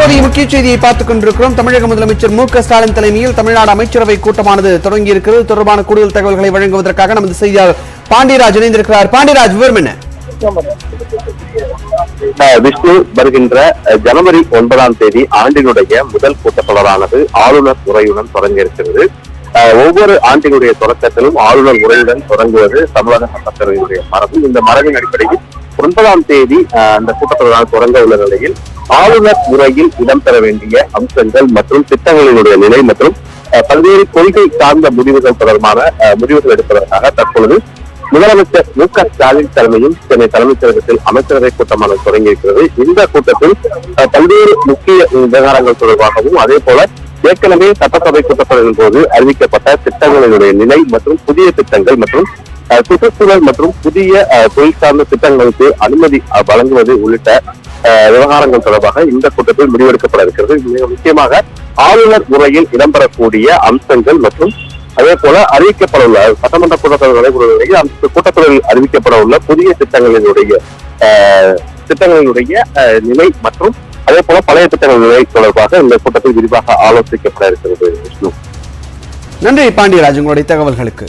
தற்போதைய முக்கிய செய்தியை பார்த்துக் கொண்டிருக்கிறோம். தமிழக முதலமைச்சர் மு.க.ஸ்டாலின் தலைமையில் தமிழ்நாடு அமைச்சரவை கூட்டமானது தொடங்கியிருக்கிறது. தொடர்பான கூடுதல் தகவல்களை வழங்குவதற்காக நமது செய்தியாளர் பாண்டியராஜ் இணைந்திருக்கிறார். பாண்டியராஜ், விவரம் என்ன? விஷ்ணு, வருகின்ற ஜனவரி 9ஆம் தேதி ஆண்டினுடைய முதல் கூட்டத்தொடரானது ஆளுநர் உரையுடன் தொடங்க இருக்கிறது. ஒவ்வொரு ஆண்டினுடைய தொடக்கத்திலும் ஆளுநர் உரையுடன் தொடங்குவது தமிழக சட்டப்பேரவையினுடைய மரபு. இந்த மரபின் அடிப்படையில் 9ஆம் தேதி அந்த கூட்டத்தொடரால் தொடங்க உள்ள நிலையில் ஆளுநர் உரையில் இடம்பெற வேண்டிய அம்சங்கள் மற்றும் திட்டங்களினுடைய நிலை மற்றும் பல்வேறு கொள்கை சார்ந்த முடிவுகள் தொடர்பான முடிவுகள் எடுப்பதற்காக தற்பொழுது முதலமைச்சர் மு.க.ஸ்டாலின் தலைமையில் சென்னை தலைமைச் செயலகத்தில் அமைச்சரவை கூட்டமானது தொடங்கியிருக்கிறது. இந்த கூட்டத்தில் பல்வேறு முக்கிய விவகாரங்கள் தொடர்பாகவும் அதே போல ஏற்கனவே சட்டசபை கூட்டத்தொடரின் போது அறிவிக்கப்பட்ட திட்டங்களினுடைய நிலை மற்றும் புதிய திட்டங்கள் மற்றும் சுற்றுச்சூழல் மற்றும் புதிய தொழில் சார்ந்த திட்டங்களுக்கு அனுமதி வழங்குவது உள்ளிட்ட விவகாரங்கள் தொடர்பாக இந்த கூட்டத்தில் முடிவெடுக்கப்பட இருக்கிறது. மிக முக்கியமாக ஆளுநர் உரையில் இடம்பெறக்கூடிய அம்சங்கள் மற்றும் அதே போல அறிவிக்கப்பட உள்ள சட்டமன்ற கூட்டத்தொடர் நடைபெறும் நிலையில் அந்த கூட்டத்தொடரில் அறிவிக்கப்பட உள்ள புதிய திட்டங்களினுடைய நிலை மற்றும் அதே போல பழைய திட்டங்கள் நிலை தொடர்பாக இந்த கூட்டத்தில் விரிவாக ஆலோசிக்கப்பட இருக்கிறது. விஷ்ணு, நன்றி பாண்டியராஜ், உங்களுடைய தகவல்களுக்கு.